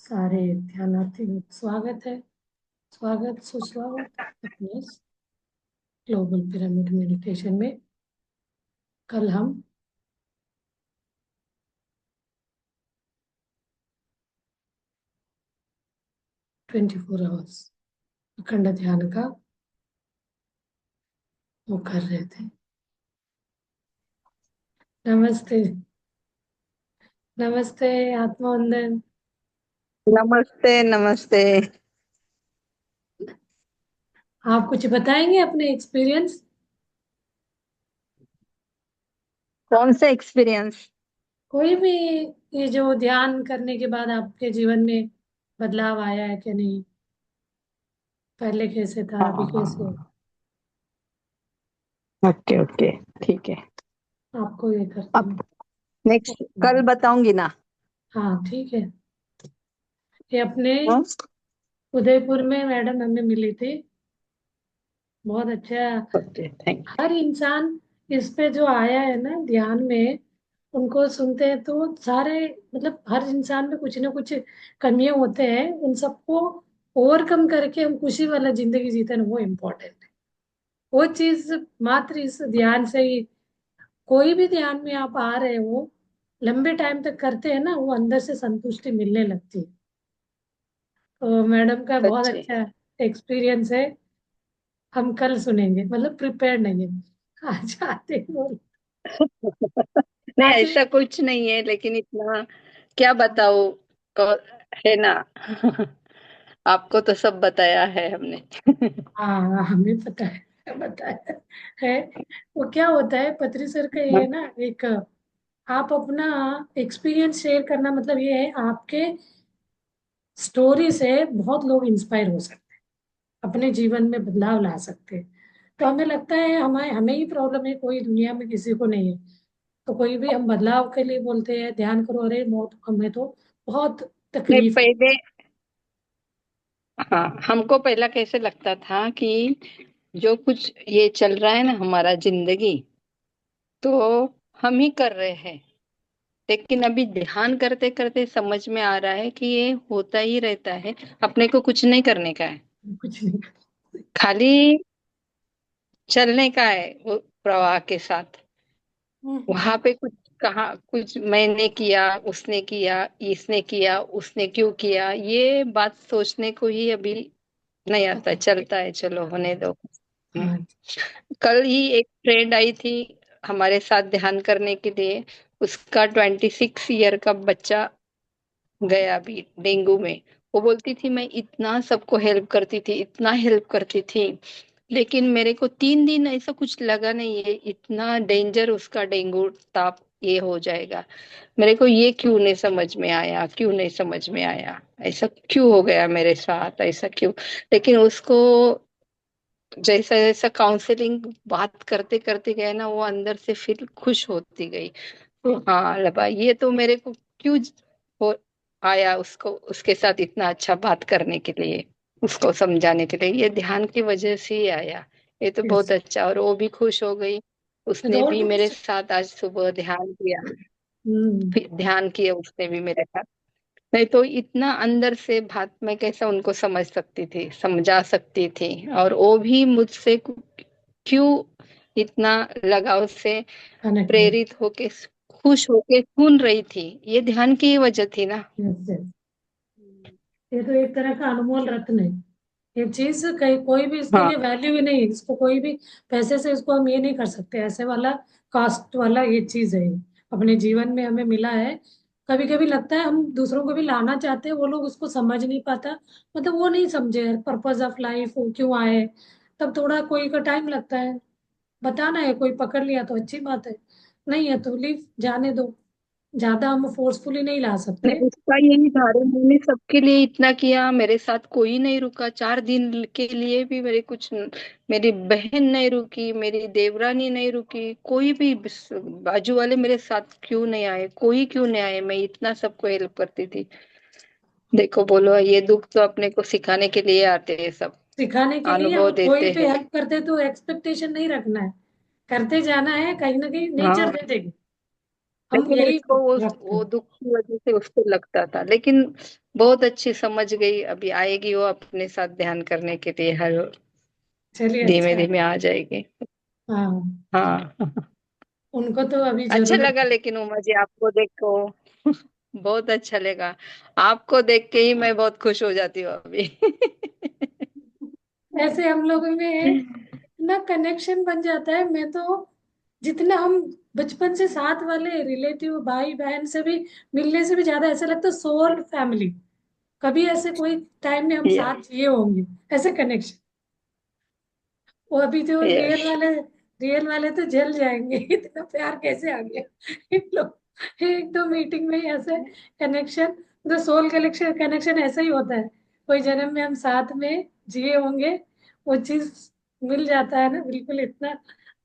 सारे ध्यानार्थी स्वागत है। स्वागत सुस्वागत अपने ग्लोबल पिरामिड मेडिटेशन में। कल हम 24 आवर्स अखंड ध्यान का वो कर रहे थे। नमस्ते। नमस्ते आत्मवंदन। नमस्ते नमस्ते। आप कुछ बताएंगे अपने एक्सपीरियंस? कौन सा एक्सपीरियंस? कोई भी, ये जो ध्यान करने के बाद आपके जीवन में बदलाव आया है कि नहीं? पहले कैसे था, हाँ अभी कैसे है? हाँ। Okay okay. ठीक है। आपको ये करते अब हैं। नेक्स्ट कल बताऊंगी ना। हाँ ठीक है। ये अपने हाँ? उदयपुर में मैडम हमें मिली थी। बहुत अच्छा। ओके थैंक हर इंसान इस पे जो आया है ना ध्यान में, उनको सुनते हैं तो सारे, मतलब हर इंसान में कुछ ना कुछ कमियां होते हैं, उन सबको ओवरकम करके हम खुशी वाला जिंदगी जीते हैं, वो इम्पोर्टेंट है। वो चीज मात्र इस ध्यान से ही, कोई भी ध्यान में आप आ रहे हो, लंबे टाइम तक करते हैं ना, वो अंदर से संतुष्टि मिलने लगती है। तो मैडम का यू। बहुत अच्छे। अच्छा एक्सपीरियंस है। हम कल सुनेंगे, मतलब प्रिपेयर नहीं है। आज आते ही बोल। नहीं आज ऐसा कुछ नहीं है लेकिन इतना क्या बताओ। है ना। आपको तो सब बताया है हमने। हाँ हमें पता है, बताया है। वो क्या होता है पत्री सर का, ये है ना एक, आप अपना एक्सपीरियंस शेयर करना, मतलब ये है आपके स्टोरी से बहुत लोग इंस्पायर हो सकते हैं, अपने जीवन में बदलाव ला सकते हैं। तो हमें लगता है हमें हमें ही प्रॉब्लम है, कोई दुनिया में किसी को नहीं है। तो कोई भी हम बदलाव के लिए बोलते हैं ध्यान करो, अरे मौत हमें तो बहुत नहीं तकलीफ है। पहले। हाँ हमको पहला कैसे लगता था कि जो कुछ ये चल रहा है ना हमारा जिंदगी, तो हम ही कर रहे हैं। लेकिन अभी ध्यान करते करते समझ में आ रहा है कि ये होता ही रहता है। अपने को कुछ नहीं करने का है, कुछ नहीं। खाली चलने का है वो प्रवाह के साथ। हम्म। वहां पे कुछ कहा, कुछ मैंने किया, उसने किया, इसने किया, उसने क्यों किया, ये बात सोचने को ही अभी नहीं आता। चलता है, चलो होने दो। हम्म। हाँ। कल ही एक फ्रेंड आई थी हमारे साथ ध्यान करने के लिए। उसका 26 ईयर का बच्चा गया अभी डेंगू में। वो बोलती थी मैं इतना सबको हेल्प करती थी, इतना हेल्प करती थी, लेकिन मेरे को 3 दिन ऐसा कुछ लगा नहीं है इतना डेंजर उसका डेंगू ताप ये हो जाएगा। मेरे को ये क्यों नहीं समझ में आया, क्यों नहीं समझ में आया, ऐसा क्यों हो गया मेरे साथ, ऐसा क्यों। लेकिन उसको जैसा जैसा काउंसलिंग बात करते करते गए ना, वो अंदर से फिर खुश होती गई। तो हाँ लबा ये तो मेरे को क्यों हो आया उसको, उसके साथ इतना अच्छा बात करने के लिए, उसको समझाने के लिए, ये ध्यान की वजह से ही आया। ये तो बहुत यस। अच्छा, और वो भी खुश हो गई। उसने भी मेरे रोड। साथ आज सुबह ध्यान किया। हम्म। फिर ध्यान किया उसने भी मेरे साथ। नहीं तो इतना अंदर से बात मैं कैसा उनको समझ सकती थी, समझा सकती थी, और वो भी मुझसे क्यों इतना लगाव से कनेक्ट है। प्रेरित होके खुश होके सुन रही थी, ये ध्यान की ही वजह थी ना। Yes yes. ये तो एक तरह का अनमोल रत्न है। ये चीज कहीं कोई भी इसके हाँ लिए वैल्यू ही नहीं है, इसको कोई भी पैसे से इसको हम ये नहीं कर सकते, ऐसे वाला कास्ट वाला ये चीज है ये। अपने जीवन में हमें मिला है। कभी कभी लगता है हम दूसरों को भी लाना चाहते हैं, वो लोग उसको समझ नहीं पाता, मतलब वो नहीं समझे पर्पज ऑफ लाइफ, वो क्यों आए। तब थोड़ा कोई का टाइम लगता है। बताना है, कोई पकड़ लिया तो अच्छी बात है, नहीं है तो लीव जाने दो। ज्यादा हम फोर्सफुली नहीं ला सकते। नहीं, उसका यही था, अरे मैंने सबके लिए इतना किया, मेरे साथ कोई नहीं रुका 4 दिन के लिए भी, मेरे कुछ मेरी बहन नहीं रुकी, मेरी देवरानी नहीं रुकी, कोई भी बाजू वाले मेरे साथ क्यों नहीं आए, कोई क्यों नहीं आए, मैं इतना सबको हेल्प करती थी। देखो बोलो, ये दुख तो अपने को सिखाने के लिए आते हैं सब, सिखाने के लिए अनुभव हम कोई देते भी हैं। हेल्प करते तो एक्सपेक्टेशन नहीं रखना है, करते जाना है, कहीं ना कहीं नेचर हाँ दे देगी। हम लेकिन यही उसको रखते वो हैं। दुख की वजह से उसको लगता था, लेकिन बहुत अच्छी समझ गई। अभी आएगी वो अपने साथ ध्यान करने के लिए, हर चलिए धीमे अच्छा है। धीमे आ जाएगी। हाँ, हाँ। उनको तो अभी अच्छा जरूरत लगा है। लेकिन उमा जी आपको देख को बहुत अच्छा लगा। आपको देख के ही मैं बहुत खुश हो जाती हूँ अभी। ऐसे हम लोगों में इतना कनेक्शन बन जाता है। मैं तो जितना हम बचपन से साथ वाले रिलेटिव भाई बहन से भी मिलने से भी ज्यादा ऐसा लगता है सोल फैमिली। कभी ऐसे कोई टाइम में हम साथ यस। जिए होंगे, ऐसे कनेक्शन। वो अभी जो यस। रियल वाले तो जल जाएंगे। इतना प्यार कैसे आ गया इन लोग, एक दो मीटिंग में ही ऐसे कनेक्शन। तो सोल कनेक्शन कनेक्शन ऐसा ही होता है। कोई जन्म में हम साथ में जिए होंगे, वो चीज मिल जाता है ना, बिल्कुल इतना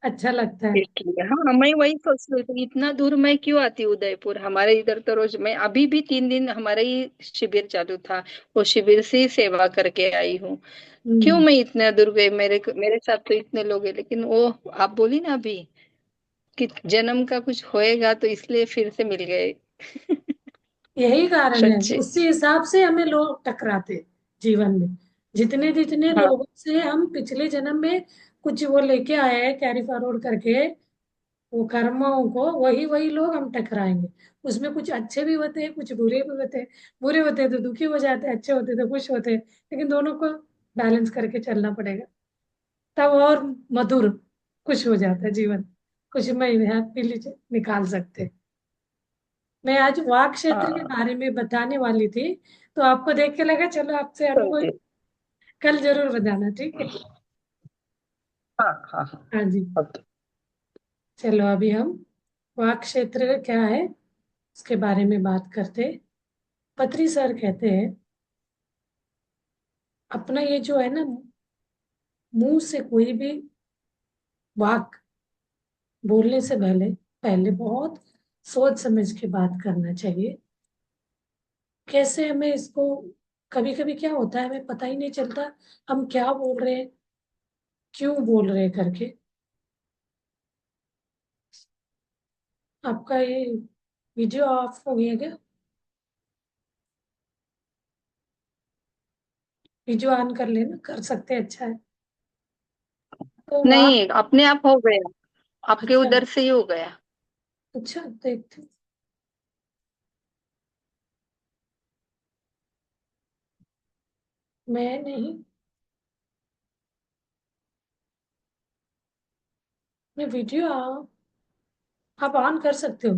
अच्छा लगता है। इसलिए हाँ, मैं वही सोच रही थी इतना दूर मैं क्यों आती हूँ उदयपुर। हमारे इधर तो रोज, मैं अभी भी 3 दिन हमारा ही शिविर चालू था, वो शिविर से ही सेवा करके आई हूँ। क्यों हम्म। मैं इतना दूर गई, मेरे मेरे साथ तो इतने लोग हैं, लेकिन वो आप बोली ना अभी कि जन्म का कुछ होएगा तो इसलिए फिर से मिल गए। यही कारण है, सच्ची। उसी हिसाब से हमें लोग टकराते जीवन में। जितने जितने हाँ। लोगों से हम पिछले जन्म में कुछ वो लेके आए हैं कैरी फॉरवर्ड करके, वो कर्मों को, वही वही लोग हम टकराएंगे। उसमें कुछ अच्छे भी होते हैं, कुछ बुरे भी होते हैं। बुरे होते हैं तो दुखी हो जाते हैं, अच्छे होते हैं तो खुश होते हैं। लेकिन दोनों को बैलेंस करके चलना पड़ेगा, तब और मधुर खुश हो जाता है जीवन। कुछ में हैप्पीली निकाल सकते हैं। मैं आज वाक क्षेत्र के हाँ। बारे में बताने वाली थी, तो आपको देख के लगा चलो आपसे अनुभव समझे। कल जरूर बताना, ठीक है। हाँ हाँ हाँ। हाँ जी। ओके। चलो अभी हम वाक क्षेत्र क्या है उसके बारे में बात करते हैं। पत्री सर कहते हैं, अपना ये जो है ना, मुंह से कोई भी वाक बोलने से पहले पहले बहुत सोच समझ के बात करना चाहिए। कैसे हमें इसको, कभी कभी क्या होता है हमें पता ही नहीं चलता हम क्या बोल रहे हैं, क्यों बोल रहे हैं करके। आपका ये वीडियो ऑफ हो गया क्या? वीडियो ऑन कर लेना, कर सकते हैं, अच्छा है। तो वाक, नहीं, अपने आप हो गया, आपके अच्छा उधर से ही हो गया। अच्छा, देखते हैं। मैं नहीं, मैं वीडियो आप ऑन कर सकते हो।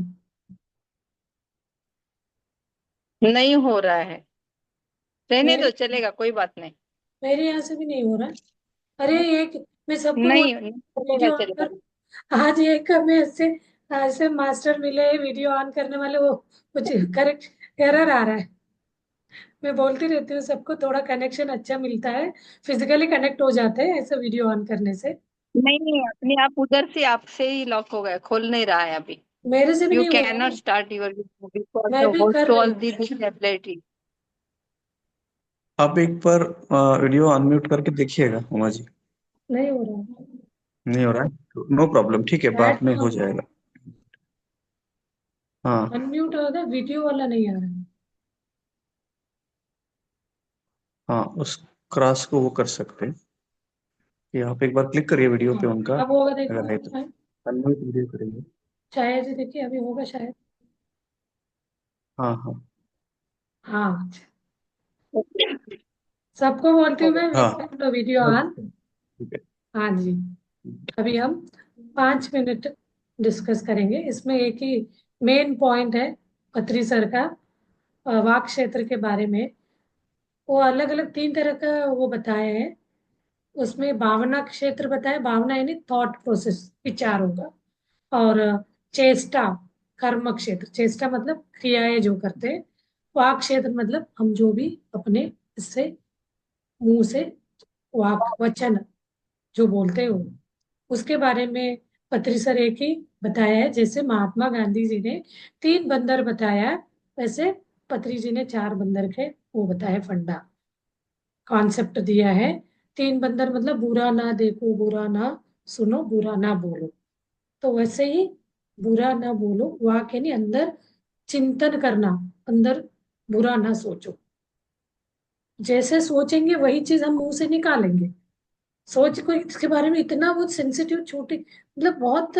नहीं हो रहा है, रहने मेरे दो, चलेगा, कोई बात नहीं। मेरे यहाँ से भी नहीं हो रहा है। अरे एक, मैं सबको बोल, नहीं नहीं, चलेगा वीडियो ऑन चलेगा। कर। आज एक हमें ऐसे ऐसे मास्टर मिले हैं वीडियो ऑन करने वाले, वो कुछ करेक्ट एरर आ रहा है। मैं बोलती रहती हूँ सबको, थोड़ा कनेक्शन अच्छा मिलता है, फिजिकली कनेक्ट हो जाते हैं ऐसे वीडियो ऑन करने से। नहीं नहीं, अपने आप उधर से आपसे ही लॉक हो गया, खोल नहीं रहा है अभी। मेरे से भी यू नहीं हो कैन रहा नॉट ना। स्टार्ट योर बिकॉज मैं द भी होस्ट कर रही ऑल हूँ, दी दिस। आप एक बार वीडियो अनम्यूट करके देखिएगा उमा जी। नहीं हो रहा। नहीं हो रहा है, नो प्रॉब्लम, ठीक है, बाद चैट में तो हो जाएगा। हाँ अनम्यूट होगा, वीडियो वाला नहीं आ रहा है। हाँ, उस क्रॉस को वो कर सकते हैं कि आप एक बार क्लिक करिए वीडियो हाँ, पे उनका, अब होगा देखो। अगर है तो अनम्यूट वीडियो करेंगे। शायद ही, देखिए अभी होगा शायद। हाँ हाँ। हाँ, सबको बोलती हो हूँ गया। मैं, हाँ कर लो वीडियो ऑन। ठीक है। हाँ जी। अभी हम 5 मिनट डिस्कस करेंगे, इसमें एक ही मेन पॉइंट है पत्री सर का, वाक क्षेत्र के बारे में। वो अलग अलग 3 तरह का वो बताए हैं। उसमें भावना क्षेत्र बताया, भावना यानी थॉट प्रोसेस, विचार होगा। और चेष्टा, कर्म क्षेत्र, चेष्टा मतलब क्रियाएं जो करते हैं। वाक क्षेत्र मतलब हम जो भी अपने इससे मुंह से वाक वचन जो बोलते हो, उसके बारे में पत्री सर एक ही बताया है। जैसे महात्मा गांधी जी ने 3 बंदर बताया, वैसे पत्री जी ने 4 बंदर के वो बताया, फंडा कॉन्सेप्ट दिया है। 3 बंदर मतलब बुरा ना देखो, बुरा ना सुनो, बुरा ना बोलो। तो वैसे ही बुरा ना बोलो, वाक यानी अंदर चिंतन करना, अंदर बुरा ना सोचो। जैसे सोचेंगे वही चीज हम मुंह से निकालेंगे। सोच कोई इसके बारे में इतना बहुत सेंसिटिव, छोटी मतलब बहुत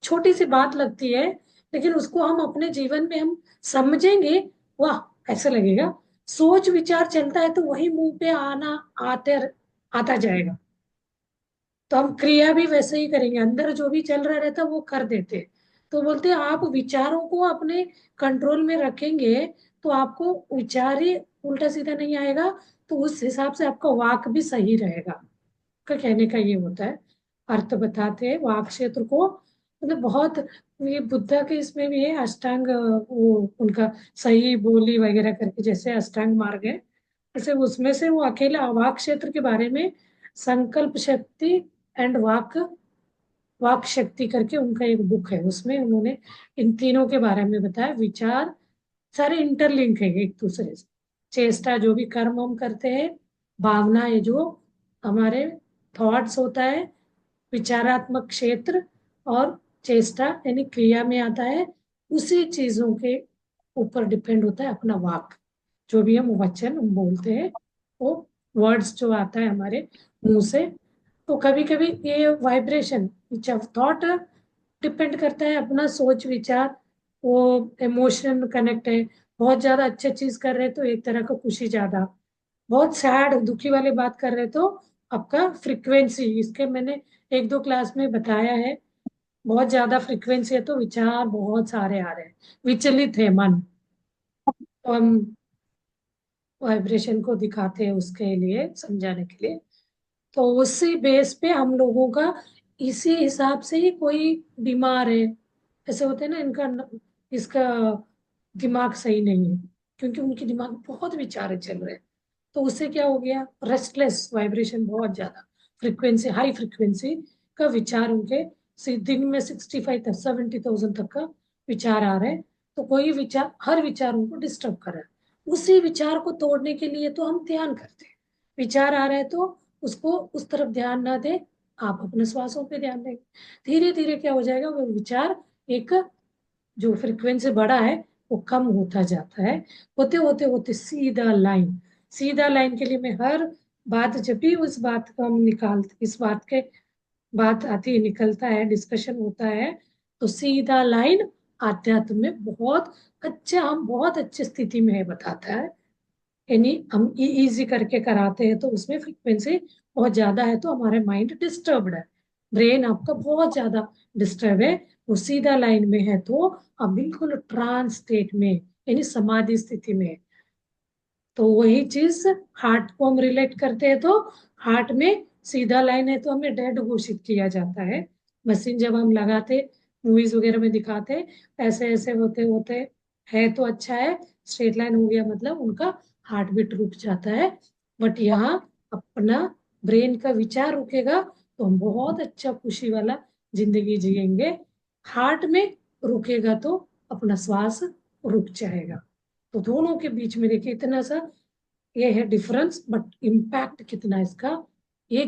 छोटी सी बात लगती है, लेकिन उसको हम अपने जीवन में हम समझेंगे, वाह ऐसा लगेगा। सोच विचार चलता है तो वही मुंह पे आना, आते आता जाएगा। तो हम क्रिया भी वैसे ही करेंगे, अंदर जो भी चल रहा रहता है वो कर देते हैं। तो बोलते हैं आप विचारों को अपने कंट्रोल में रखेंगे तो आपको विचार ही उल्टा सीधा नहीं आएगा, तो उस हिसाब से आपका वाक भी सही रहेगा। का कहने का ये होता है। अर्थ बताते हैं वाक क्षेत्र को, मतलब बहुत, ये बुद्धा के इसमें भी है अष्टांग, वो उनका सही बोली वगैरह करके जैसे अष्टांग मार्ग है, जैसे उसमें से वो अकेला वाक क्षेत्र के बारे में संकल्प शक्ति एंड वाक, वाक शक्ति करके उनका एक बुक है, उसमें उन्होंने इन तीनों के बारे में बताया। विचार सारे इंटरलिंक है एक दूसरे से। चेष्टा जो भी कर्म हम करते हैं, भावना है जो हमारे थॉट्स होता है, विचारात्मक क्षेत्र, और चेष्टा यानी क्रिया में आता है, उसी चीजों के ऊपर डिपेंड होता है अपना वाक। जो भी हम वचन हम बोलते हैं, वो वर्ड्स जो आता है हमारे मुंह से, तो कभी कभी ये वाइब्रेशन थॉट डिपेंड करता है अपना सोच विचार, वो इमोशन कनेक्ट है। बहुत ज्यादा अच्छे चीज कर रहे हैं तो एक तरह का खुशी ज्यादा, बहुत सैड दुखी वाली बात कर रहे तो आपका फ्रीक्वेंसी, इसके मैंने एक दो क्लास में बताया है, बहुत ज्यादा फ्रीक्वेंसी है तो विचार बहुत सारे आ रहे हैं, विचलित है मन, तो हम वाइब्रेशन को दिखाते हैं उसके लिए समझाने के लिए। तो उसी बेस पे हम लोगों का इसी हिसाब से ही, कोई बीमार है ऐसे होते हैं ना, इसका दिमाग सही नहीं है, क्योंकि उनके दिमाग में बहुत विचार चल रहे हैं, तो उससे क्या हो गया, रेस्टलेस वाइब्रेशन, बहुत ज्यादा फ्रीक्वेंसी, हाई फ्रीक्वेंसी का विचार उनके दिन में 65,000 70,000 तक का विचार आ रहे हैं। तो कोई विचार, हर विचार उनको डिस्टर्ब कर रहा है। उसी विचार को तोड़ने के लिए तो हम ध्यान करते हैं। विचार आ रहे हैं तो उसको उस तरफ ध्यान ना दे, आप अपने श्वासों पे ध्यान देंगे, धीरे धीरे क्या हो जाएगा, वो विचार एक, जो फ्रीक्वेंसी बढ़ा है वो कम होता जाता है। होते होते होते सीधा लाइन, सीधा लाइन के लिए मैं हर बात, जब भी उस बात को हम निकालते, इस बात के बात आती है, निकलता है, डिस्कशन होता है, तो सीधा लाइन आध्यात्म में बहुत अच्छा, हम बहुत अच्छी स्थिति में है बताता है। यानी हम इजी करके कराते हैं तो उसमें फ्रीक्वेंसी बहुत ज्यादा है तो हमारे माइंड डिस्टर्ब्ड है, ब्रेन आपका बहुत ज्यादा डिस्टर्ब है। वो सीधा लाइन में है तो आप बिल्कुल ट्रांस स्टेट में यानी समाधि स्थिति में है। तो वही चीज हार्ट को हम रिलेट करते हैं तो हार्ट में सीधा लाइन है तो हमें डेड घोषित किया जाता है। मशीन जब हम लगाते, मूवीज वगैरह में दिखाते, ऐसे ऐसे होते होते है तो अच्छा है, स्ट्रेट लाइन हो गया मतलब उनका हार्ट बीट रुक जाता है। बट यहाँ अपना ब्रेन का विचार रुकेगा तो हम बहुत अच्छा खुशी वाला जिंदगी जिएंगे। हार्ट में रुकेगा तो अपना श्वास रुक जाएगा। तो दोनों के बीच में देखिए इतना सा ये है डिफरेंस, बट इम्पैक्ट कितना है इसका, ये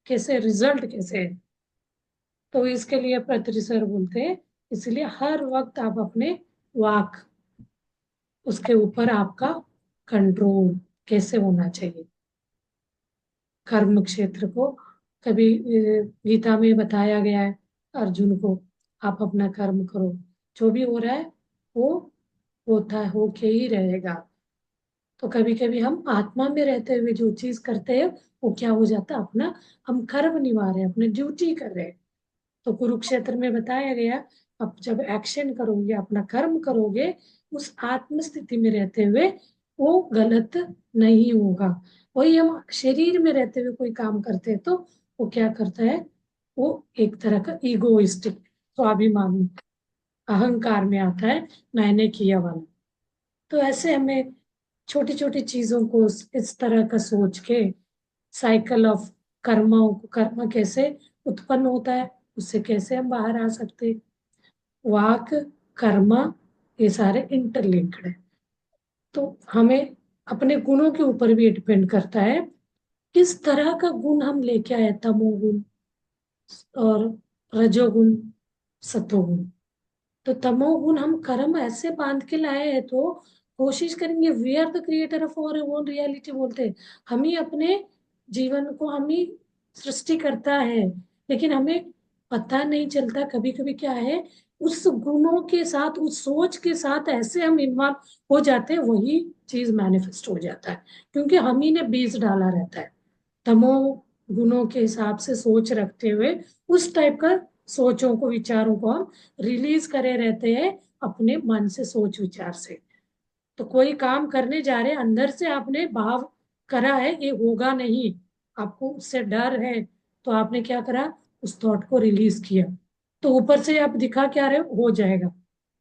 कैसे रिजल्ट कैसे है। तो इसके लिए पत्री सर बोलते हैं, इसलिए हर वक्त आप अपने वाक, उसके ऊपर आपका कंट्रोल कैसे होना चाहिए। कर्म क्षेत्र को कभी गीता में बताया गया है अर्जुन को, आप अपना कर्म करो, जो भी हो रहा है वो होता है, होके ही रहेगा। तो कभी कभी हम आत्मा में रहते हुए जो चीज करते हैं वो क्या हो जाता है, अपना हम कर्म निभा रहे हैं, अपने ड्यूटी कर रहे हैं। तो कुरुक्षेत्र में बताया गया, अब जब एक्शन करोगे, अपना कर्म करोगे, उस आत्म स्थिति में रहते हुए, वो गलत नहीं होगा। वही हम शरीर में रहते हुए कोई काम करते हैं तो वो क्या करता है, वो एक तरह का ईगोइस्टिक, स्वाभिमान, अहंकार में आता है, मैंने किया वाला। तो ऐसे हमें छोटी छोटी चीजों को इस तरह का सोच के, साइकिल ऑफ कर्मों, कर्म कैसे उत्पन्न होता है, उससे कैसे हम बाहर आ सकते हैं। वाक, कर्म, ये सारे इंटरलिंक्ड है। तो हमें अपने गुणों के ऊपर भी डिपेंड करता है, किस तरह का गुण हम लेके आए, तमोगुण और रजोगुण, सतोगुण। तो तमोगुण हम कर्म ऐसे बांध के लाए हैं, तो कोशिश करेंगे, we are the creator of our own reality बोलते हैं। हम ही अपने जीवन को हम ही सृष्टि करता है, लेकिन हमें पता नहीं चलता कभी कभी क्या है, उस गुणों के साथ, उस सोच के साथ ऐसे हम इन्वॉल्व हो जाते हैं, वही चीज मैनिफेस्ट हो जाता है, क्योंकि हम ही ने बीज डाला रहता है। तमो गुणों के हिसाब से सोच रखते हुए उस टाइप का सोचों को, विचारों को हम रिलीज करे रहते हैं अपने मन से, सोच विचार से। तो कोई काम करने जा रहे हैं, अंदर से आपने भाव करा है ये होगा नहीं, आपको उससे डर है, तो आपने क्या करा, उस थॉट को रिलीज किया, तो ऊपर से आप दिखा क्या रहे हो जाएगा।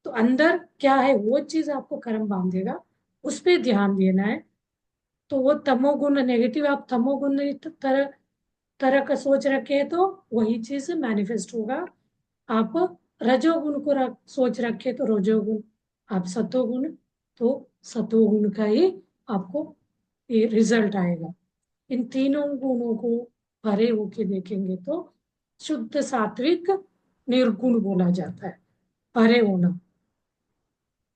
तो अंदर क्या है वो चीज आपको कर्म बांधेगा, उस पर ध्यान देना है। तो वो तमोगुण नेगेटिव, आप तमोगुण तरह तरह का सोच रखे हैं, तो वही चीज मैनिफेस्ट होगा। आप रजोगुण को सोच रखे तो रजोगुण, आप सतोगुण तो सतोगुण का ही आपको ये रिजल्ट आएगा। इन तीनों गुणों को भरे होके देखेंगे तो शुद्ध सात्विक निर्गुण बोला जाता है, भरे होना।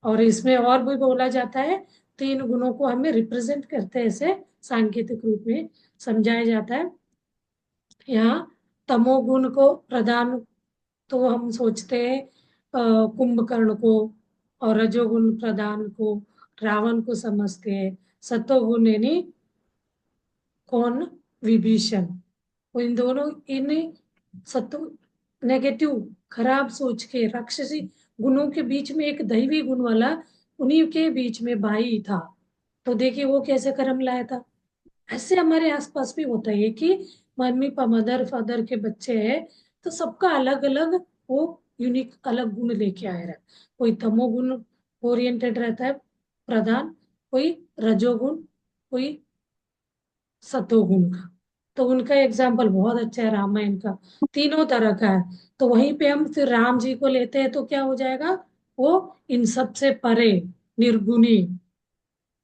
और इसमें और भी बोला जाता है, तीन गुणों को हमें रिप्रेजेंट करते हैं, ऐसे सांकेतिक रूप में समझाया जाता है। यहाँ तमोगुण को प्रधान तो हम सोचते हैं कुंभकर्ण को, और रजोगुण प्रधान को रावण को समझते हैं। सतोगुण यानी कौन, विभीषण। वो इन दोनों, इन सतो नेगेटिव खराब सोच के राक्षसी गुणों के बीच में एक दैवी गुण वाला, उन्हीं के बीच में भाई था, तो देखिए वो कैसे कर्म लाया था। ऐसे हमारे आसपास भी होता है कि मम्मी मदर फादर के बच्चे हैं, तो सबका अलग अलग वो यूनिक अलग गुण लेके आया है। कोई तमोगुण ओरिएंटेड रहता है प्रधान, कोई रजोगुण, कोई सतोगुण का। तो उनका एग्जाम्पल बहुत अच्छा है रामायण का, तीनों तरह का है। तो वहीं पे हम फिर राम जी को लेते हैं तो क्या हो जाएगा, वो इन सब से परे, निर्गुणी।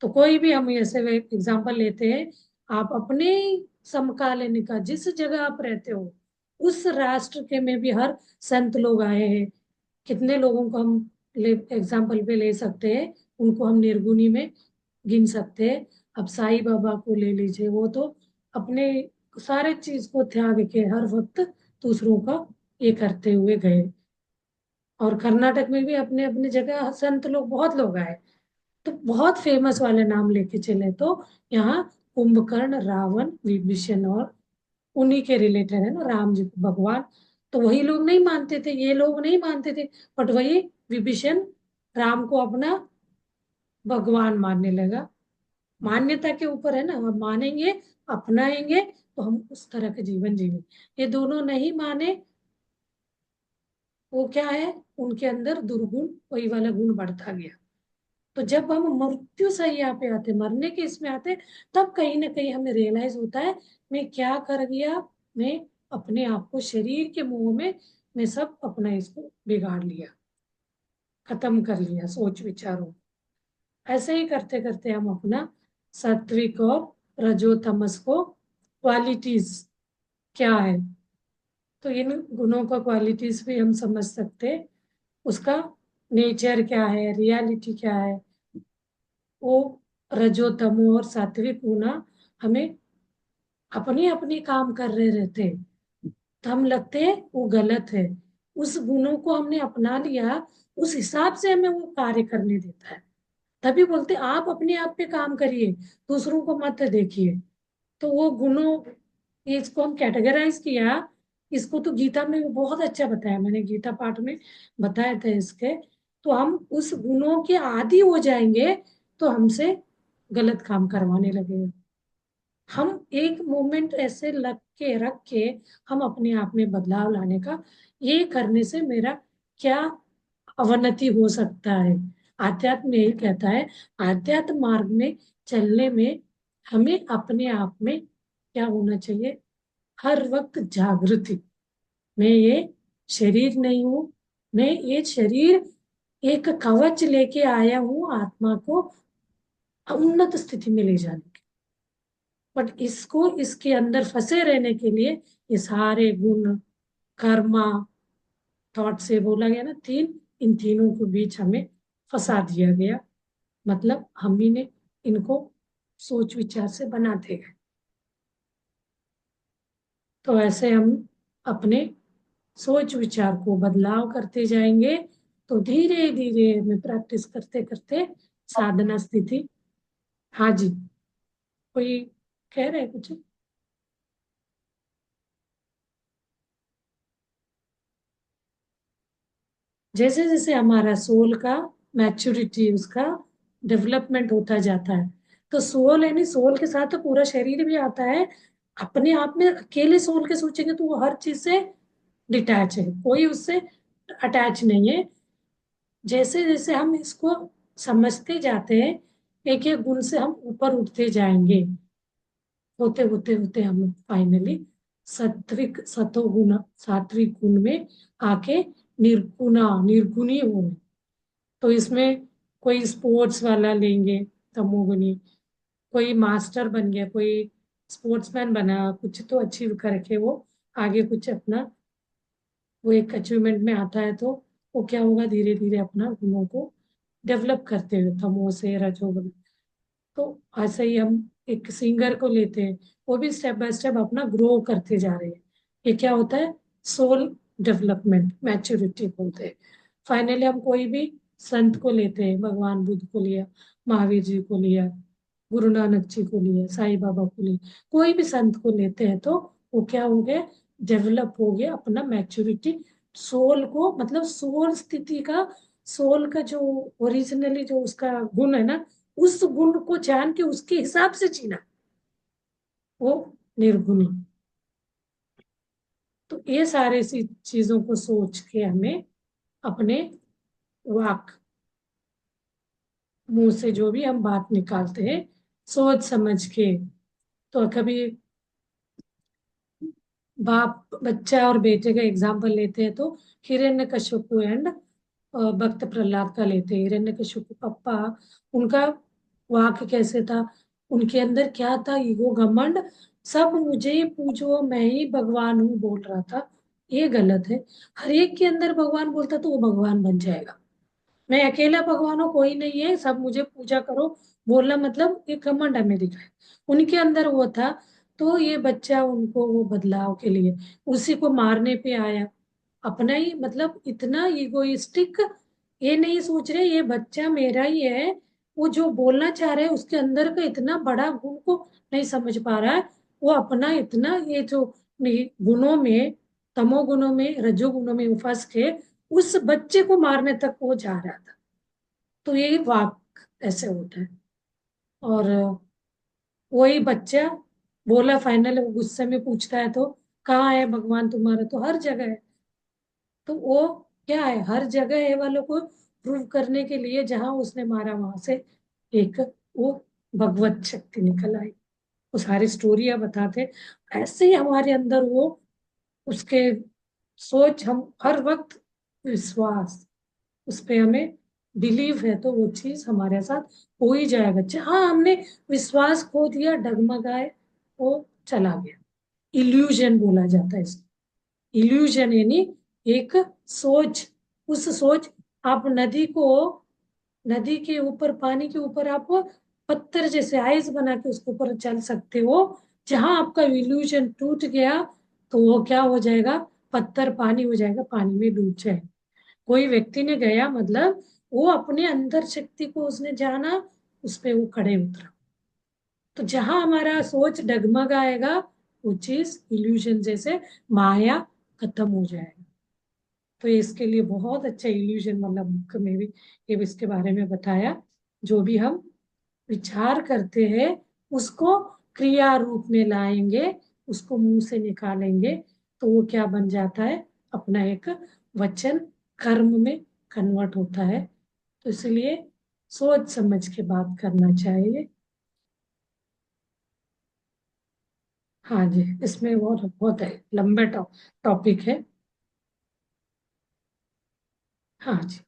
तो कोई भी हम ऐसे एग्जाम्पल लेते हैं, आप अपने समकालीन का जिस जगह आप रहते हो उस राष्ट्र के में भी हर संत लोग आए हैं। कितने लोगों को हम एग्जाम्पल पे ले सकते हैं, उनको हम निर्गुणी में गिन सकते हैं। अब साईं बाबा को ले लीजिए, वो तो अपने सारे चीज को त्याग के हर वक्त दूसरों का ये करते हुए गए। और कर्नाटक में भी अपने अपने जगह संत लोग, बहुत लोग आए। तो बहुत फेमस वाले नाम लेके चले तो यहाँ कुंभकर्ण, रावण, विभीषण, और उन्हीं के रिलेटेड है ना राम जी को भगवान। तो वही लोग नहीं मानते थे, ये लोग नहीं मानते थे, बट वही विभीषण राम को अपना भगवान मानने लगा। मान्यता के ऊपर है ना, हम मानेंगे, अपनाएंगे, तो हम उस तरह का जीवन जीवेंगे। ये दोनों नहीं माने, वो क्या है, उनके अंदर दुर्गुण, वही वाला गुण बढ़ता गया। तो जब हम मृत्यु सैया पे आते, मरने के इसमें आते, तब कहीं ना कहीं हमें रियलाइज होता है मैं क्या कर गया, मैं अपने आप को शरीर के मुंह में मैं सब अपना इसको बिगाड़ लिया, खत्म कर लिया सोच विचारों। ऐसे ही करते करते हम अपना सात्विक और रजो तमस को क्वालिटीज क्या है, तो इन गुणों का क्वालिटीज भी हम समझ सकते हैं। उसका नेचर क्या है, रियलिटी क्या है, वो रजो तमो और सात्विक गुना हमें अपने अपने काम कर रहे रहते हैं, तो हम लगते हैं वो गलत है। उस गुणों को हमने अपना लिया, उस हिसाब से हमें वो कार्य करने देता है। तभी बोलते आप अपने आप पे काम करिए, दूसरों को मत देखिए। तो वो गुणों, ये इसको हम कैटेगराइज किया। इसको तो गीता में भी बहुत अच्छा बताया, मैंने गीता पाठ में बताया था इसके। तो हम उस गुणों के आदी हो जाएंगे, तो हमसे गलत काम करवाने लगेंगे। हम एक मोमेंट ऐसे लग के रख के हम अपने आप में बदलाव लाने का, ये करने से मेरा क्या अवनति हो सकता है। आध्यात्म यही कहता है, आध्यात्म मार्ग में चलने में हमें अपने आप में क्या होना चाहिए, हर वक्त जागृति। मैं ये शरीर नहीं हूँ, मैं ये शरीर एक कवच लेके आया हूँ आत्मा को उन्नत स्थिति में ले जाने के। बट इसको इसके अंदर फंसे रहने के लिए ये सारे गुण, कर्मा, थॉट से बोला गया ना तीन, इन तीनों के बीच हमें फंसा दिया गया, मतलब हम ही ने इनको सोच विचार से बनाते गए। तो ऐसे हम अपने सोच विचार को बदलाव करते जाएंगे, तो धीरे धीरे हमें प्रैक्टिस करते करते साधना स्थिति। हाँ जी, कोई कह रहे हैं कुछ? जैसे जैसे हमारा सोल का मैच्योरिटी, उसका डेवलपमेंट होता जाता है, तो सोल यानी सोल के साथ तो पूरा शरीर भी आता है। अपने आप में अकेले सोल के सोचेंगे तो वो हर चीज से डिटैच है, कोई उससे अटैच नहीं है। जैसे जैसे हम इसको समझते जाते हैं, एक एक गुण से हम ऊपर उठते जाएंगे, होते होते होते हम फाइनली सात्विक सतोगुण सात्विक गुण में आके निर्गुणी हो। तो इसमें कोई स्पोर्ट्स वाला लेंगे तमोगुनी, कोई मास्टर बन गया, कोई स्पोर्ट्समैन बना, कुछ तो अचीव करके वो आगे कुछ अपना वो एक अचीवमेंट में आता है, तो वो क्या होगा, धीरे धीरे अपना गुणों को डेवलप करते हुए तमो से रजोगुण। तो ऐसे ही हम एक सिंगर को लेते हैं, वो भी स्टेप बाय स्टेप अपना ग्रो करते जा रहे हैं। ये क्या होता है, सोल डेवलपमेंट मैच्योरिटी बोलते हैं। फाइनली हम कोई भी संत को लेते हैं, भगवान बुद्ध को लिया, महावीर जी को लिया, गुरु नानक जी को लिया, साईं बाबा को लिया, कोई भी संत को लेते हैं, तो वो क्या हो गया, डेवलप हो गया अपना मैच्योरिटी। सोल को मतलब सोल स्थिति का, सोल का जो ओरिजिनली जो उसका गुण है ना, उस गुण को जान के उसके हिसाब से जीना, वो निर्गुणी। तो ये सारे सी चीजों को सोच के हमें अपने वाक, मुंह से जो भी हम बात निकालते हैं, सोच समझ के। तो कभी बाप बच्चा और बेटे का एग्जाम्पल लेते हैं, तो हिरण्यकशिपु एंड भक्त प्रहलाद का लेते हैं। हिरण्यकशिपु पप्पा, उनका वाक्य कैसे था, उनके अंदर क्या था, ईगो घमंड, सब मुझे ही पूजो, मैं ही भगवान हूँ बोल रहा था। ये गलत है। हर एक के अंदर भगवान बोलता तो वो भगवान बन जाएगा। मैं अकेला भगवान हूँ, कोई नहीं है, सब मुझे पूजा करो बोलना, मतलब ये घमंड अमेरिका है। उनके अंदर वो था। तो ये बच्चा उनको वो बदलाव के लिए उसी को मारने पे आया, अपना ही मतलब इतना इगोइस्टिक। ये नहीं सोच रहे ये बच्चा मेरा ही है, वो जो बोलना चाह रहे है उसके अंदर का इतना बड़ा गुण को नहीं समझ पा रहा है। वो अपना इतना ये जो गुणों में, तमोगुणों में, रजोगुणों में फंस के उस बच्चे को मारने तक वो जा रहा था। तो ये वाक ऐसे होता है। और वही बच्चा बोला, फाइनल वो गुस्से में पूछता है, तो कहाँ है भगवान तुम्हारा, तो हर जगह है। तो वो क्या है, हर जगह है वालों को प्रूव करने के लिए, जहां उसने मारा वहां से एक वो भगवत शक्ति निकल आई। वो सारी स्टोरियां बताते, ऐसे ही हमारे अंदर वो उसके सोच, हम हर वक्त विश्वास, उस पे हमें बिलीव है, तो वो चीज हमारे साथ हो ही जाएगा। जहां हमने विश्वास खो दिया, डगमगाए, वो चला गया। इल्यूजन बोला जाता है इसको। इल्यूजन यानी एक सोच, उस सोच, आप नदी को, नदी के ऊपर, पानी के ऊपर आप पत्थर जैसे आइस बना के उसके ऊपर चल सकते हो। जहां आपका इल्यूजन टूट गया, तो वो क्या हो जाएगा, पत्थर पानी हो जाएगा, पानी में डूब जाएगा। कोई व्यक्ति ने गया मतलब वो अपने अंदर शक्ति को उसने जाना, उस पे वो खड़े उतरा। तो जहां हमारा सोच डगमगाएगा, वो चीज इल्यूजन जैसे माया खत्म हो जाएगा। तो इसके लिए बहुत अच्छा इल्यूजन मतलब बुक में भी ये भी इसके बारे में बताया। जो भी हम विचार करते हैं उसको क्रिया रूप में लाएंगे, उसको मुंह से निकालेंगे, तो वो क्या बन जाता है, अपना एक वचन कर्म में कन्वर्ट होता है। तो इसलिए सोच समझ के बात करना चाहिए। हाँ जी, इसमें बहुत बहुत है, लंबे टॉपिक है। हाँ जी,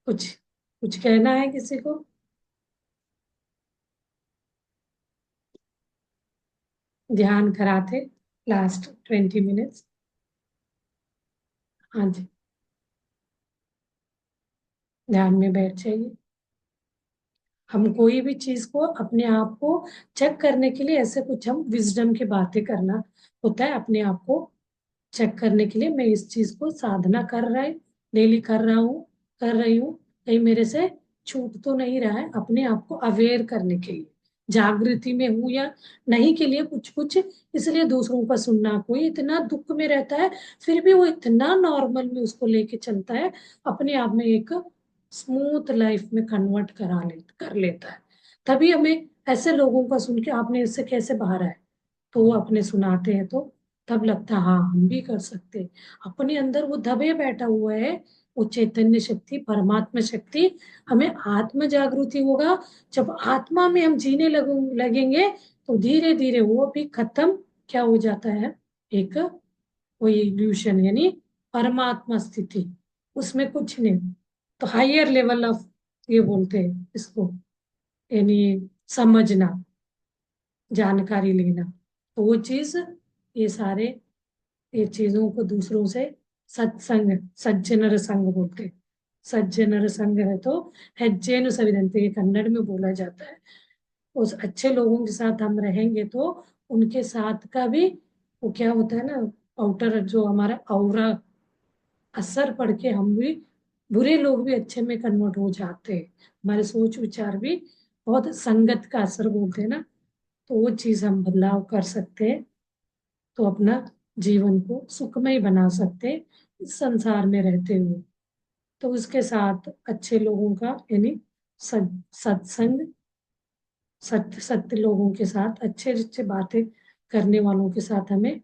कुछ कुछ कहना है किसी को? ध्यान कराते लास्ट 20 मिनट्स। हाँ जी। ध्यान में बैठ जाइए। हम कोई भी चीज को अपने आप को चेक करने के लिए ऐसे कुछ हम विजडम की बातें करना होता है अपने आप को चेक करने के लिए। मैं इस चीज को साधना कर रहा है, डेली कर रहा हूँ, कर रही हूँ, कहीं मेरे से छूट तो नहीं रहा है, अपने आप को अवेयर करने के लिए, जागृति में हूँ या नहीं के लिए कुछ कुछ। इसलिए दूसरों का सुनना, कोई इतना दुख में रहता है फिर भी वो इतना नॉर्मल में उसको लेके चलता है, अपने आप में एक स्मूथ लाइफ में कन्वर्ट कर लेता है। तभी हमें ऐसे लोगों का सुन के आपने इससे कैसे बाहर आए, तो वो अपने सुनाते हैं तो तब लगता है हाँ हम भी कर सकते हैं। अपने अंदर वो दबे बैठा हुआ है, वो चैतन्य शक्ति, परमात्मा शक्ति। हमें आत्म जागृति होगा जब आत्मा में हम जीने लगेंगे, तो धीरे धीरे वो भी खत्म क्या हो जाता है, एक वो इल्यूशन यानी परमात्मा स्थिति, उसमें कुछ नहीं। तो हायर लेवल ऑफ ये बोलते हैं इसको, यानी समझना, जानकारी लेना। तो वो चीज, ये सारे ये चीजों को दूसरों से सत्संग, सज्जनर संग बोलते हैं। सज्जनर संग है तो हेज्जेनु सविदंते, ये कन्नड़ में बोला जाता है। उस अच्छे लोगों के साथ हम रहेंगे तो उनके साथ का भी वो क्या होता है ना, आउटर जो हमारा औरा असर पड़ के हम भी, बुरे लोग भी अच्छे में कन्वर्ट हो जाते हैं। हमारे सोच विचार भी बहुत संगत का असर बोलते हैं ना, तो वो चीज हम बदलाव कर सकते हैं, तो अपना जीवन को सुखमय बना सकते हैं इस संसार में रहते हुए। तो उसके साथ अच्छे लोगों का यानी सत्संग, सत्य सत्य लोगों के साथ, अच्छे अच्छे बातें करने वालों के साथ हमें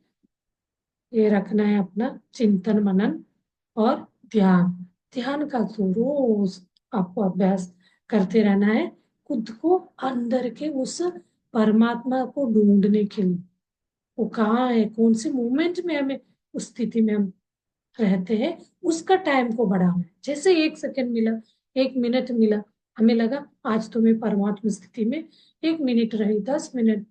ये रखना है अपना चिंतन मनन और ध्यान। ध्यान का तो रोज आपको अभ्यास करते रहना है, खुद को अंदर के उस परमात्मा को ढूंढने के लिए। वो कहाँ है, कौन से मोमेंट में हमें उस स्थिति में हम रहते हैं, उसका टाइम को बढ़ाना है। जैसे 1 सेकंड मिला, 1 मिनट मिला, हमें लगा आज तो मैं परमात्मा स्थिति में 1 मिनट रही, 10 मिनट,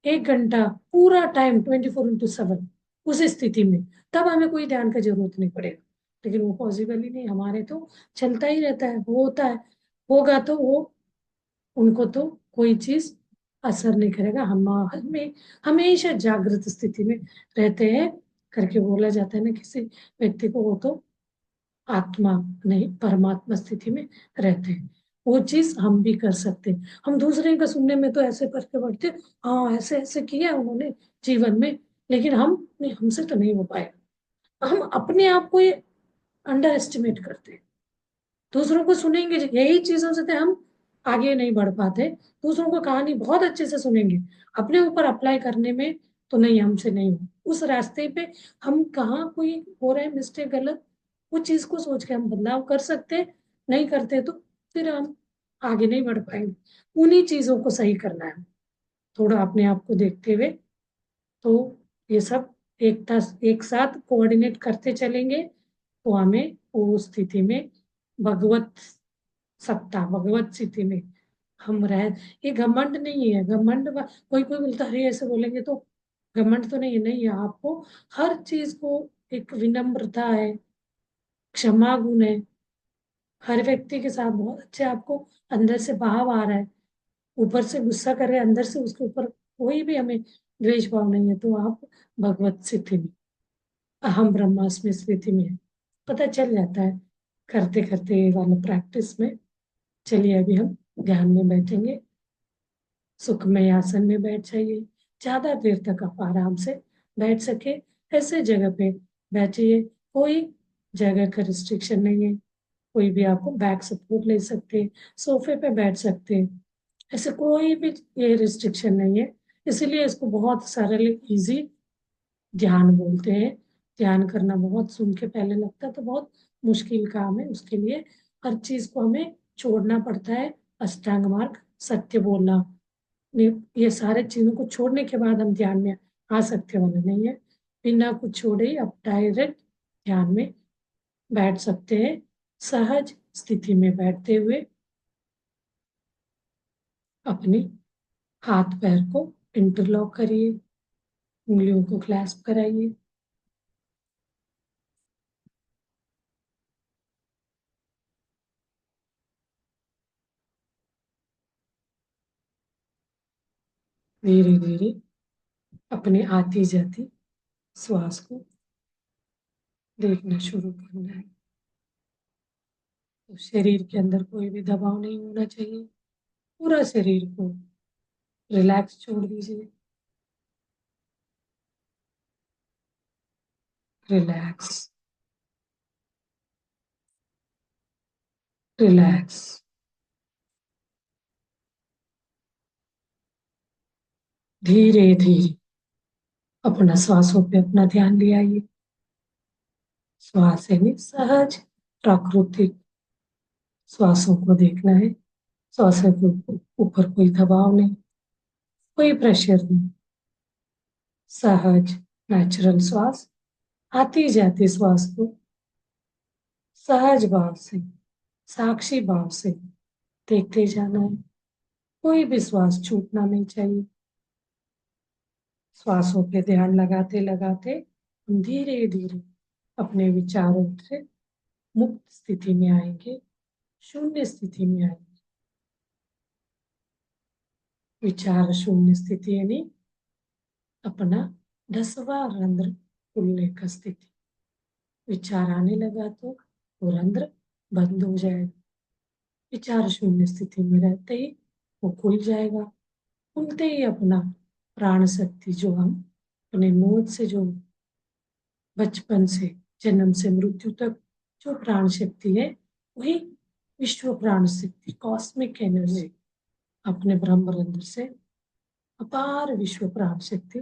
1 घंटा, पूरा टाइम 24/7 उस स्थिति में, तब हमें कोई ध्यान का जरूरत नहीं पड़ेगा। लेकिन वो पॉसिबल ही नहीं, हमारे तो चलता ही रहता है, वो होता है, होगा तो वो, उनको तो कोई चीज असर नहीं करेगा। हमें हमेशा जागृत स्थिति में रहते हैं करके बोला जाता है ना किसी व्यक्ति को, वो तो आत्मा नहीं परमात्मा स्थिति में रहते हैं। वो चीज हम भी कर सकते हैं। हम दूसरे का सुनने में तो ऐसे करके बढ़ते, हाँ ऐसे ऐसे किया उन्होंने जीवन में, लेकिन हम नहीं, हमसे तो नहीं हो पाएगा। हम अपने आप को ये अंडर एस्टिमेट करते हैं। दूसरों को सुनेंगे यही चीजों से तो हम आगे नहीं बढ़ पाते। दूसरों को कहानी बहुत अच्छे से सुनेंगे, अपने ऊपर अप्लाई करने में तो नहीं, हमसे नहीं हो उस रास्ते पे। हम कहाँ कोई हो रहा है मिस्टेक गलत, वो चीज को सोच के हम बदलाव कर सकते हैं। नहीं करते तो फिर हम आगे नहीं बढ़ पाएंगे। उन्हीं चीजों को सही करना है, थोड़ा अपने आप को देखते हुए। तो ये सब एक साथ कोऑर्डिनेट करते चलेंगे तो हमें वो स्थिति में भगवत सत्ता, भगवत स्थिति में हम रह। ये घमंड नहीं है, कोई कोई बोलता है, अरे ऐसे बोलेंगे तो घमंड तो नहीं है, नहीं है। आपको हर चीज को एक विनम्रता है, क्षमा गुण है, हर व्यक्ति के साथ बहुत अच्छे आपको अंदर से भाव आ रहा है। ऊपर से गुस्सा कर रहे हैं, अंदर से उसके ऊपर कोई भी हमें द्वेष भाव नहीं है, तो आप भगवत स्थिति में, अहम ब्रह्मास्मि स्थिति में है। पता चल जाता है करते करते ये वाला प्रैक्टिस में। चलिए अभी हम ध्यान में बैठेंगे, सुखमय आसन में बैठ जाइए। ज्यादा देर तक आप आराम से बैठ सके ऐसे जगह पे बैठिए। कोई जगह का रिस्ट्रिक्शन नहीं है, कोई भी आपको बैक सपोर्ट ले सकते हैं, सोफे पे बैठ सकते हैं, ऐसे कोई भी ये रिस्ट्रिक्शन नहीं है। इसीलिए इसको बहुत सरल, इजी ध्यान बोलते हैं। ध्यान करना बहुत, सुन के पहले लगता है तो बहुत मुश्किल काम है, उसके लिए हर चीज को हमें छोड़ना पड़ता है। अष्टांग मार्ग, सत्य बोलना, ये सारे चीजों को छोड़ने के बाद हम ध्यान में आ सकते, वाला नहीं है। बिना कुछ छोड़े ही आप डायरेक्ट ध्यान में बैठ सकते हैं। सहज स्थिति में बैठते हुए अपने हाथ पैर को इंटरलॉक करिए, उंगलियों को क्लैस्प कराइए। धीरे धीरे अपने आती जाती श्वास को देखना शुरू करना है। तो शरीर के अंदर कोई भी दबाव नहीं होना चाहिए। पूरा शरीर को रिलैक्स छोड़ दीजिए। Relax, relax. धीरे धीरे अपना श्वासों पे अपना ध्यान ले आइए। श्वास यानी सहज प्राकृतिक श्वासों को देखना है। श्वासों के ऊपर कोई दबाव नहीं, कोई प्रेशर नहीं। सहज नेचुरल श्वास, आती जाती श्वास को सहज भाव से, साक्षी भाव से देखते जाना है। कोई भी श्वास छूटना नहीं चाहिए। श्वासों पे ध्यान लगाते लगाते हम धीरे धीरे अपने विचारों से मुक्त स्थिति में आएंगे, शून्य स्थिति में आएंगे। विचार शून्य स्थिति यानी अपना 10वां रंध्र खुलने का स्थिति। विचार आने लगा तो वो रंध्र बंद हो जाएगा। विचार शून्य स्थिति में रहते ही वो खुल जाएगा। खुलते ही अपना प्राण शक्ति जो हम अपने मौत से जो बचपन से जन्म से मृत्यु तक जो प्राण शक्ति है, वही विश्व प्राण शक्ति, कॉस्मिक एनर्जी अपने ब्रह्मरंध्र से अपार विश्व प्राण शक्ति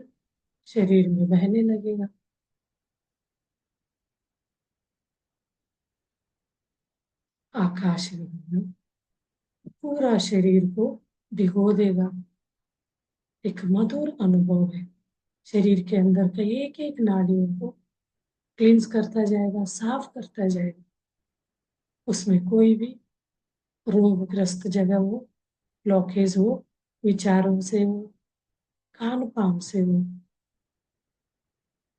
शरीर में बहने लगेगा। आकाश में पूरा शरीर को भिगो देगा। एक मधुर अनुभव है। शरीर के अंदर का एक एक नाड़ियों को क्लींस करता जाएगा, साफ करता जाएगा। उसमें कोई भी रोगग्रस्त जगह हो, ब्लॉकेज हो, विचारों से हो, खान पान से हो,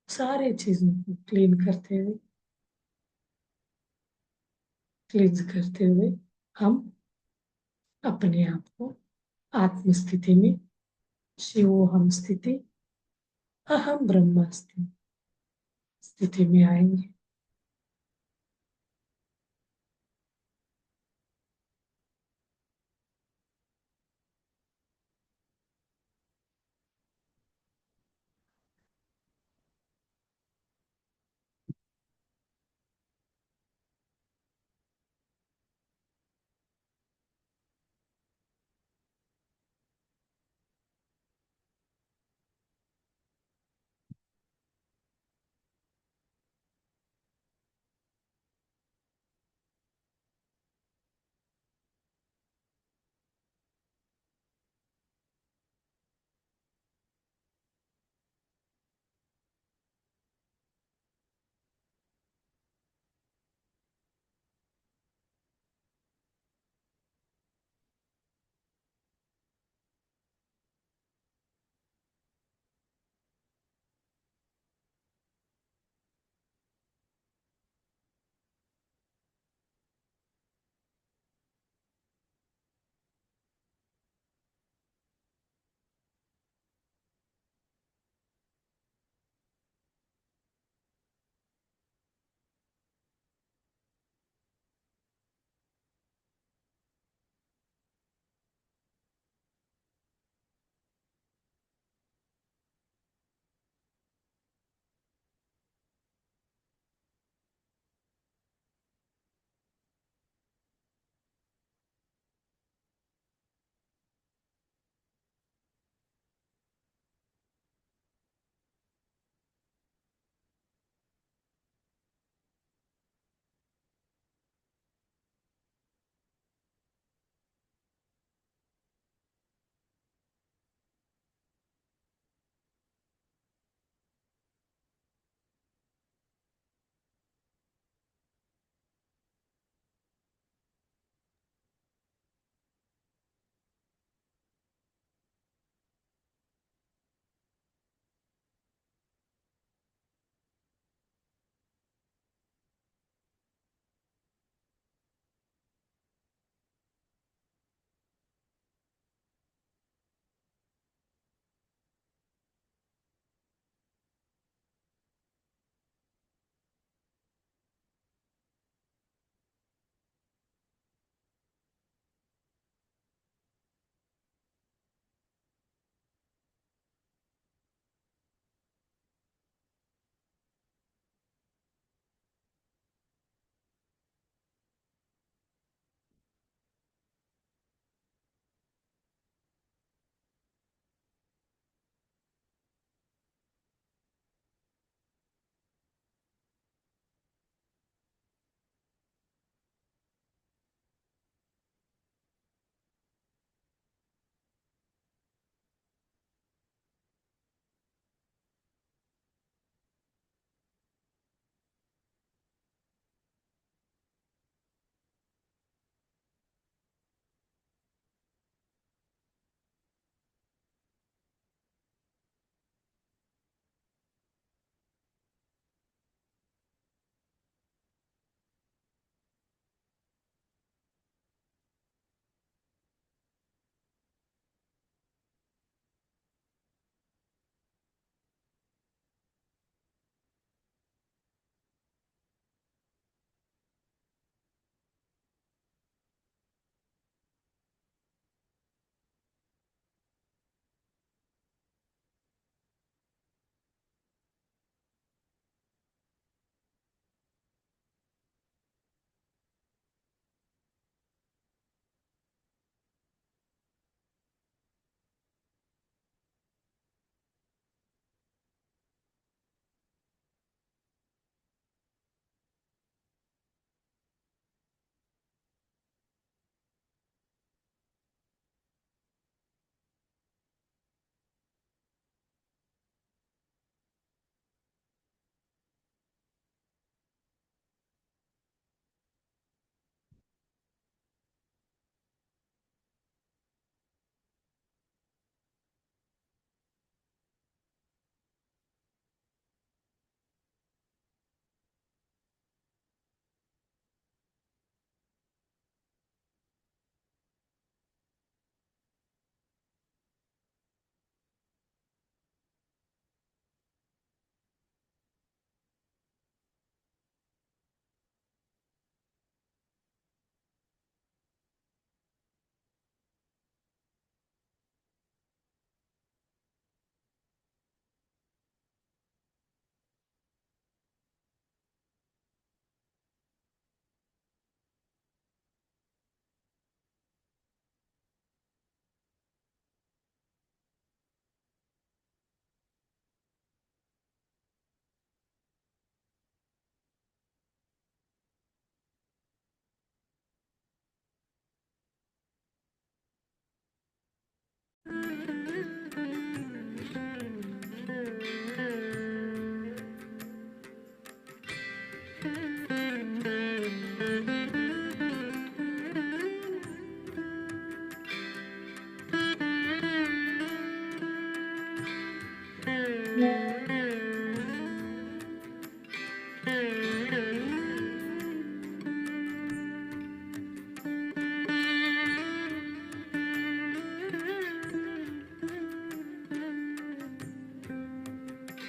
सारे चीजों को क्लींस करते हुए हम अपने आप को आत्म स्थिति में, शिवोहम स्थिति, अहम ब्रह्मास्मि स्थिति में आएंगे।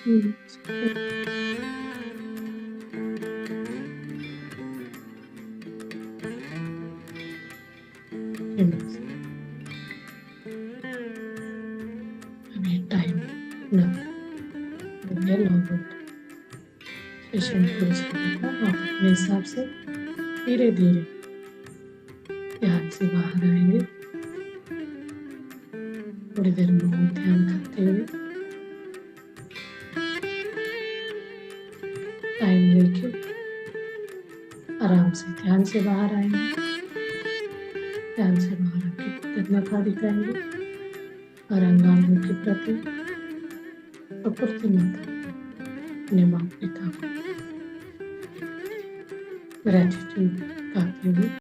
हम्म, अभी टाइम ना हो गया लॉग आउट, सेशन क्लोज करने का। आप अपने हिसाब से धीरे धीरे ध्यान से बाहर आएंगे, थोड़ी देर में ध्यान करते हुए टाइम लेके आराम से ध्यान से बाहर आएंगे। ध्यान से बाहर आके कृतज्ञता दिखाएंगे और अंगांगों के प्रति प्रकृति माता अपने माता पिता को ग्रेटिट्यूड दिखाते हुए